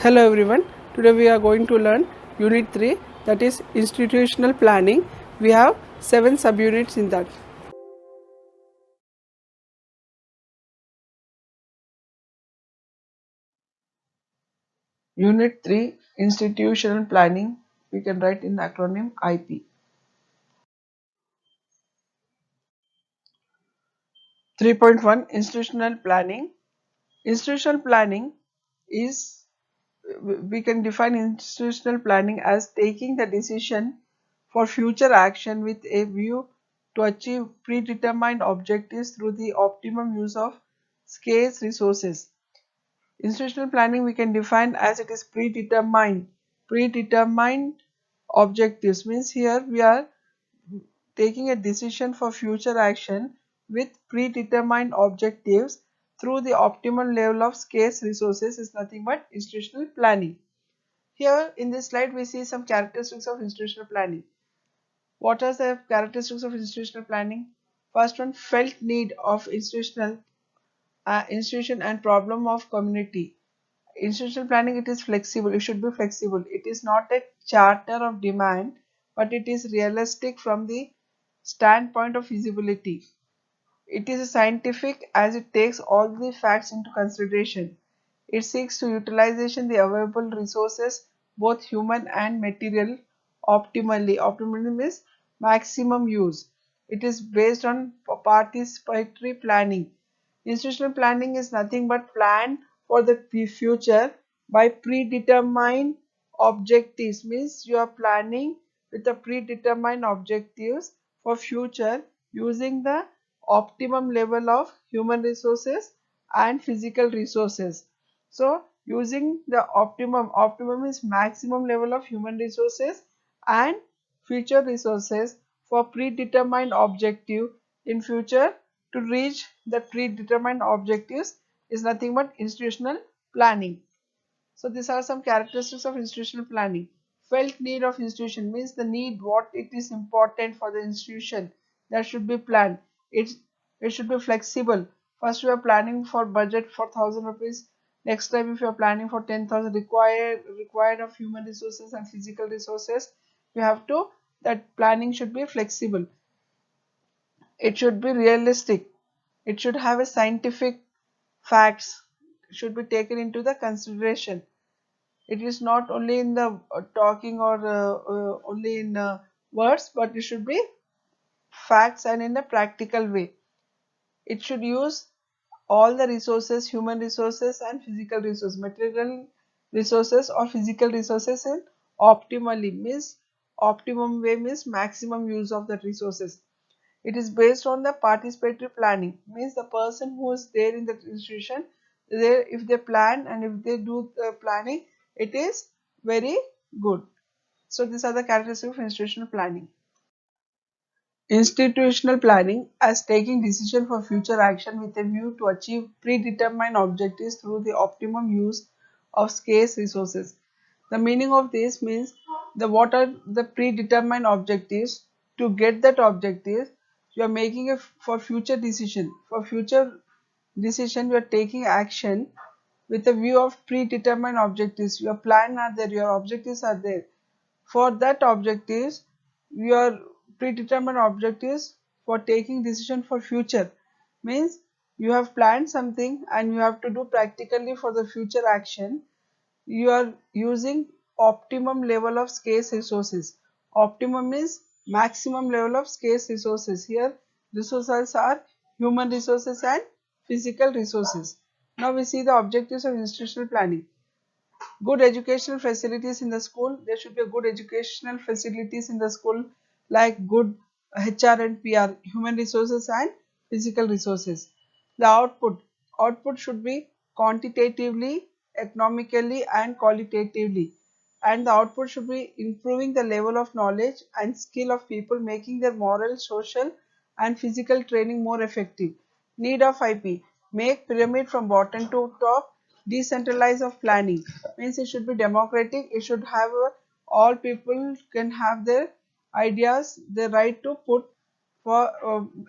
Hello everyone, today we are going to learn Unit 3, that is Institutional Planning. We have 7 subunits in that. Unit 3, Institutional Planning, we can write in acronym IP. 3.1, Institutional Planning. Institutional planning is, we can define institutional planning as taking the decision for future action with a view to achieve predetermined objectives through the optimum use of scarce resources. Institutional planning we can define as it is predetermined. Predetermined objectives means here we are taking a decision for future action with predetermined objectives through the optimal level of scarce resources is nothing but institutional planning. Here in this slide we see some characteristics of institutional planning. What are the characteristics of institutional planning? First one, felt need of institution and problem of community. Institutional planning, it is flexible, it should be flexible. It is not a charter of demand, but it is realistic from the standpoint of feasibility. It is scientific as it takes all the facts into consideration. It seeks to utilization the available resources, both human and material, optimally. Optimally means maximum use. It is based on participatory planning. Institutional planning is nothing but plan for the future by predetermined objectives. Means you are planning with the predetermined objectives for future using the optimum level of human resources and physical resources. So using the optimum is maximum level of human resources and future resources for predetermined objective in future to reach the predetermined objectives is nothing but institutional planning. So these are some characteristics of institutional planning. Felt need of institution means the need what it is important for the institution that should be planned. It should be flexible. First we are planning for budget for 1,000 rupees. Next time if you are planning for 10,000 required of human resources and physical resources, you have to that planning should be flexible. It should be realistic. It should have a scientific facts should be taken into the consideration. It is not only in the talking or only in words, but it should be facts and in a practical way. It should use all the resources, human resources and physical resources, material resources or physical resources in optimally means optimum way means maximum use of the resources. It is based on the participatory planning means the person who is there in the institution, they if they plan and if they do the planning, it is very good. So these are the characteristics of institutional planning. Institutional planning as taking decision for future action with a view to achieve predetermined objectives through the optimum use of scarce resources. The meaning of this means the what are the predetermined objectives. To get that objective, you are making a for future decision. For future decision, you are taking action with a view of predetermined objectives. Your plan are there, your objectives are there. For that objectives, your predetermined objectives for taking decision for future means you have planned something and you have to do practically for the future action. You are using optimum level of scarce resources. Optimum means maximum level of scarce resources. Here resources are human resources and physical resources. Now we see the objectives of institutional planning. Good educational facilities in the school. There should be good educational facilities in the school like good HR and PR, human resources and physical resources. The output should be quantitatively, economically and qualitatively, and the output should be improving the level of knowledge and skill of people, making their moral, social and physical training more effective. Need of IP, make pyramid from bottom to top, decentralize of planning means it should be democratic. It should have all people can have their ideas, the right to put for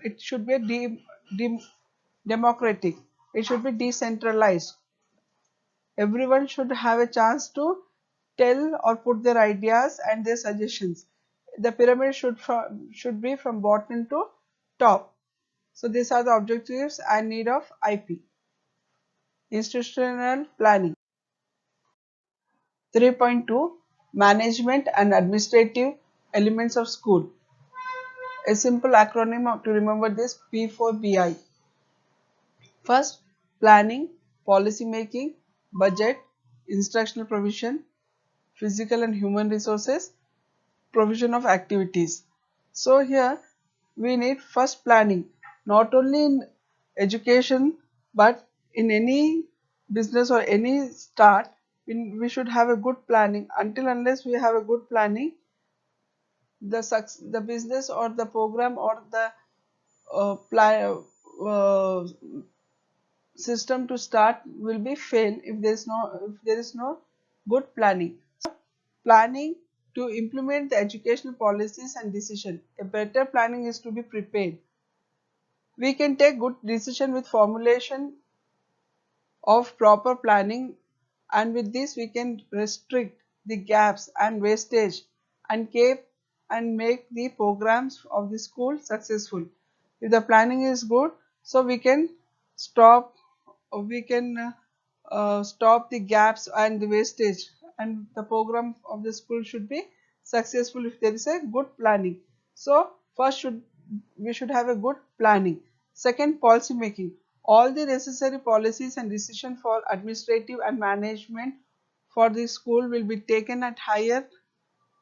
it should be democratic. It should be decentralized. Everyone should have a chance to tell or put their ideas and their suggestions. The pyramid should be from bottom to top. So these are the objectives and need of IP. Institutional planning. 3.2 Management and administrative elements of school. A simple acronym to remember this: P for BI. First, planning, policy making, budget, instructional provision, physical and human resources, provision of activities. So here we need first planning, not only in education but in any business or any start. We should have a good planning. Until unless we have a good planning, the business or the program or the uh, system to start will be fail if there is no good planning. Planning to implement the educational policies and decision. A better planning is to be prepared. We can take good decision with formulation of proper planning, and with this we can restrict the gaps and wastage and keep and make the programs of the school successful. If the planning is good, so stop we can stop the gaps and the wastage, and the program of the school should be successful if there is a good planning. So first we should have a good planning. Second, policy making. All the necessary policies and decision for administrative and management for the school will be taken at higher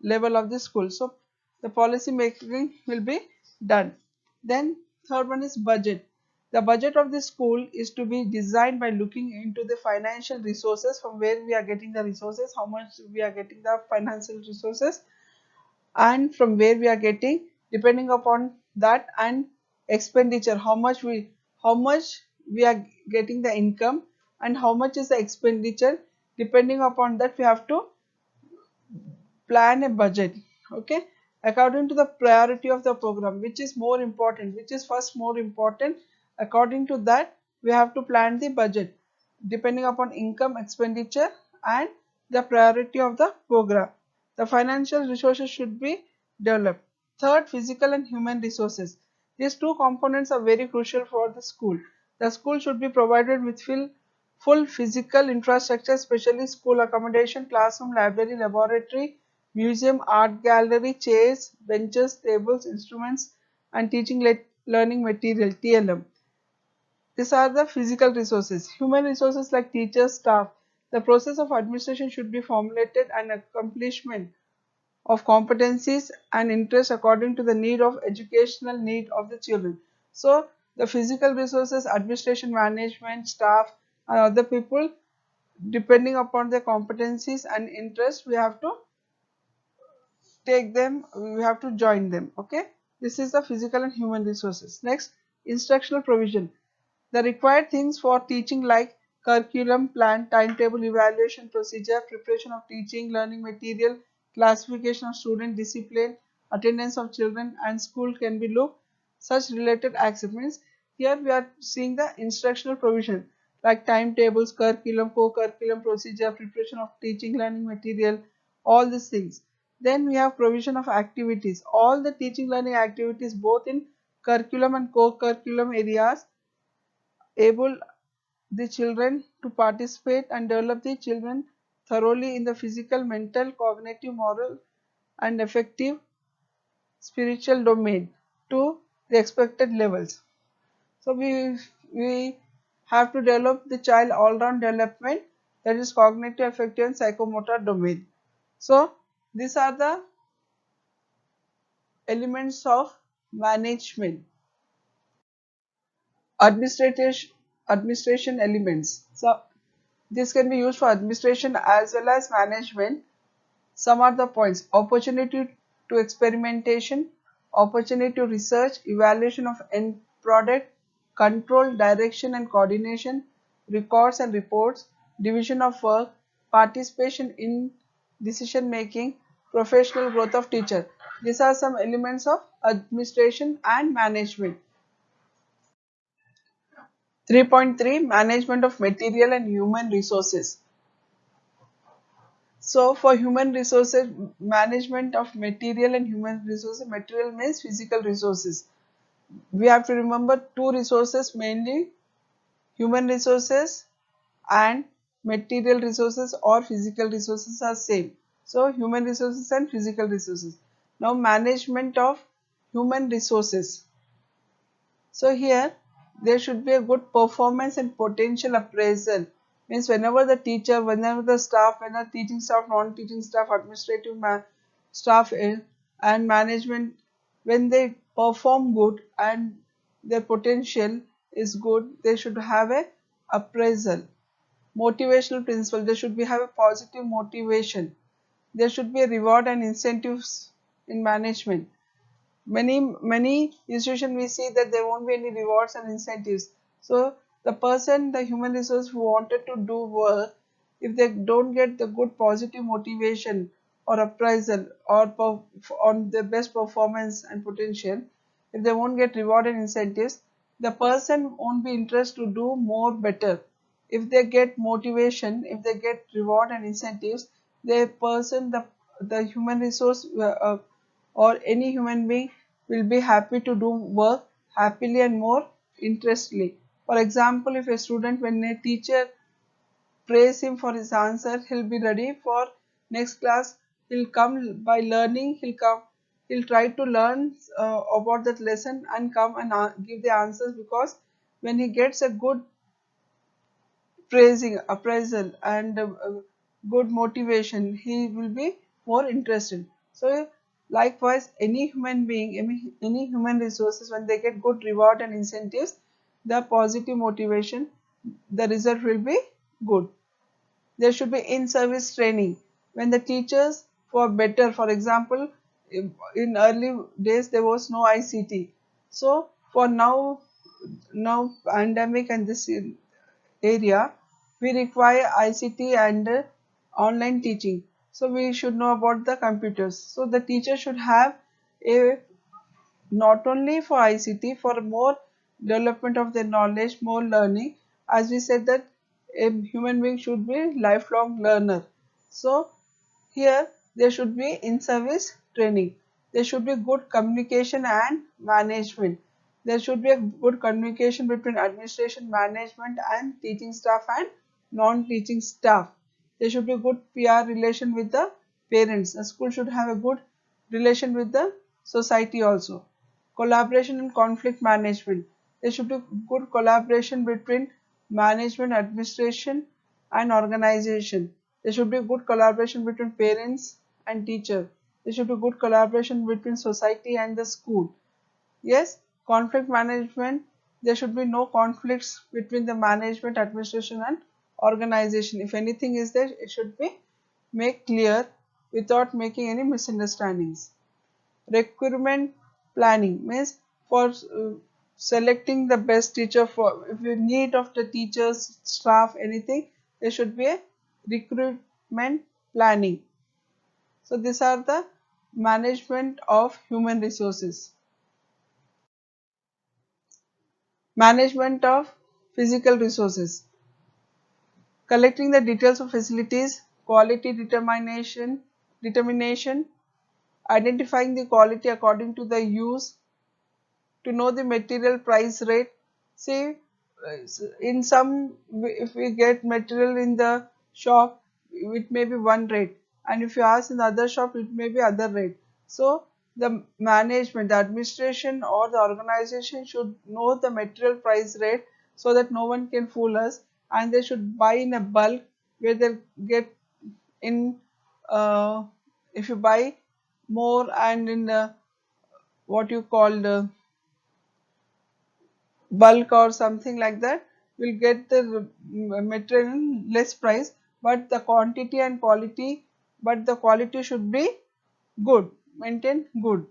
level of the school. So the policy making will be done. Then third one is budget. The budget of the school is to be designed by looking into the financial resources, from where we are getting the resources, how much we are getting the financial resources, and from where we are getting, depending upon that, and expenditure, how much we are getting the income and how much is the expenditure. Depending upon that, we have to plan a budget. Okay, according to the priority of the program, which is more important, which is first more important, according to that we have to plan the budget depending upon income, expenditure, and the priority of the program. The financial resources should be developed. Third, physical and human resources. These two components are very crucial for the school. The school should be provided with full physical infrastructure, especially school accommodation, classroom, library, laboratory, museum, art gallery, chairs, benches, tables, instruments, and teaching learning material (TLM). These are the physical resources. Human resources like teachers, staff. The process of administration should be formulated and accomplishment of competencies and interests according to the need of educational need of the children. So the physical resources, administration, management, staff, and other people, depending upon their competencies and interests, we have to take them, we have to join them. Okay, this is the physical and human resources. Next, instructional provision. The required things for teaching like curriculum plan, timetable, evaluation procedure, preparation of teaching learning material, classification of student, discipline, attendance of children, and school can be looked such related acceptance. Here we are seeing the instructional provision like timetables, curriculum, co-curriculum procedure, preparation of teaching learning material, all these things. Then we have provision of activities. All the teaching learning activities both in curriculum and co-curriculum areas able the children to participate and develop the children thoroughly in the physical, mental, cognitive, moral, and effective spiritual domain to the expected levels. So we have to develop the child all-round development, that is cognitive, affective, and psychomotor domain. So these are the elements of management. Administration elements. So this can be used for administration as well as management. Some are the points: opportunity to experimentation, opportunity to research, evaluation of end product, control, direction and coordination, records and reports, division of work, participation in decision making, professional growth of teacher. These are some elements of administration and management. 3.3 Management of material and human resources. So for human resources, management of material and human resources, material means physical resources. We have to remember two resources mainly: human resources and material resources or physical resources are same. So human resources and physical resources. Now management of human resources. So here there should be a good performance and potential appraisal. Means whenever the teacher, whenever the staff, whenever teaching staff, non-teaching staff, administrative staff and management, when they perform good and their potential is good, they should have a appraisal. Motivational principle, they should be have a positive motivation. There should be a reward and incentives in management. Many institutions we see that there won't be any rewards and incentives. So the person, the human resource who wanted to do work, if they don't get the good positive motivation or appraisal or on their best performance and potential, if they won't get reward and incentives, the person won't be interested to do more better. If they get motivation, if they get reward and incentives, the person, the human resource or any human being will be happy to do work happily and more interestedly. For example, if a student, when a teacher praise him for his answer, he'll be ready for next class. He'll come by learning. He'll try to learn about that lesson and come and give the answers, because when he gets a good praising, appraisal, and good motivation, he will be more interested. So, likewise, any human being, any human resources, when they get good reward and incentives, the positive motivation, the result will be good. There should be in-service training. When the teachers for better, for example, in early days there was no ICT. So for now pandemic and this area, we require ICT and online teaching. So we should know about the computers. So the teacher should have a, not only for ICT, for more development of their knowledge, more learning. As we said that a human being should be lifelong learner. So here there should be in-service training. There should be good communication and management. There should be a good communication between administration, management and teaching staff and non-teaching staff. There should be a good PR relation with the parents. The school should have a good relation with the society also. Collaboration and conflict management. There should be good collaboration between management, administration and organization. There should be good collaboration between parents and teacher. There should be good collaboration between society and the school. Yes, conflict management. There should be no conflicts between the management, administration and organization. If anything is there, it should be made clear without making any misunderstandings. Recruitment planning means for selecting the best teacher. For if you need of the teachers, staff, anything, there should be a recruitment planning. So these are the management of human resources. Management of physical resources. Collecting the details of facilities, quality determination, identifying the quality according to the use, to know the material price rate. See, in some, if we get material in the shop, it may be one rate, and if you ask in the other shop, it may be other rate. So the management, the administration or the organization should know the material price rate, so that no one can fool us, and they should buy in a bulk, where they get in, uh, if you buy more and in what you call the bulk or something like that, will get the material in less price, but the quantity and quality, but the quality should be good, maintain good.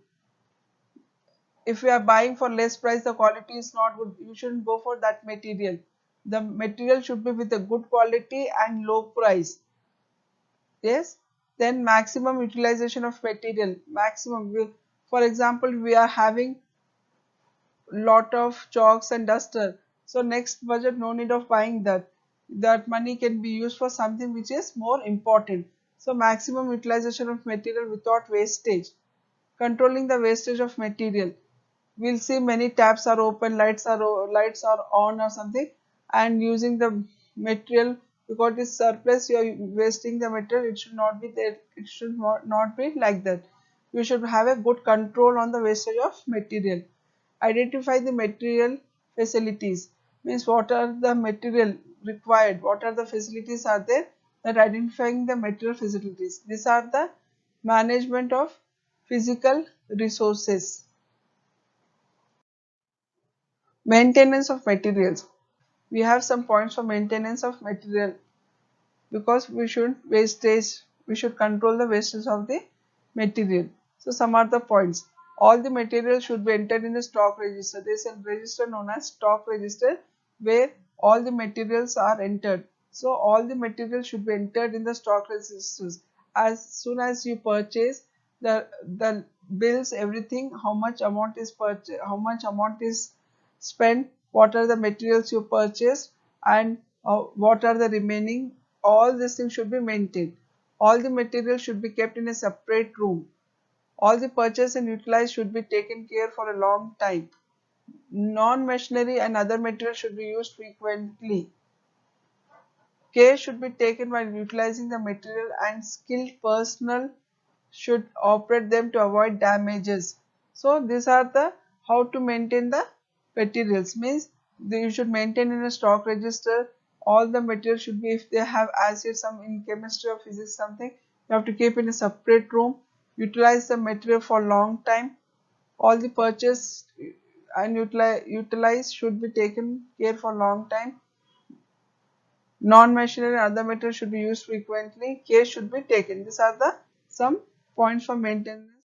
If you are buying for less price, the quality is not good, you shouldn't go for that material. The material should be with a good quality and low price. Yes. Then maximum utilization of material. For example, we are having lot of chalks and duster. So next budget, no need of buying that. That money can be used for something which is more important. So maximum utilization of material without wastage. Controlling the wastage of material. We'll see many taps are open, lights are on or something, and using the material because it's surplus, you are wasting the material. It should not be there. It should not be like that. You should have a good control on the wastage of material. Identify the material facilities, means what are the material required, what are the facilities are there, that identifying the material facilities. These are the management of physical resources. Maintenance of materials. We have some points for maintenance of material, because we should wastage, we should control the wastage of the material. So some are the points. All the material should be entered in the stock register. There is a register known as stock register where all the materials are entered. So all the materials should be entered in the stock registers. As soon as you purchase, the bills, everything, how much amount is purchased, how much amount is spent, what are the materials you purchased, and what are the remaining, all these things should be maintained. All the materials should be kept in a separate room. All the purchase and utilized should be taken care for a long time. Non-machinery and other materials should be used frequently. Care should be taken while utilizing the material, and skilled personnel should operate them to avoid damages. So these are the how to maintain the materials, means you should maintain in a stock register. All the materials should be, if they have acid, some in chemistry or physics something, you have to keep in a separate room. Utilize the material for long time. All the purchase and utilize should be taken care for long time. Non-machinery and other materials should be used frequently. Care should be taken. These are the some points for maintenance.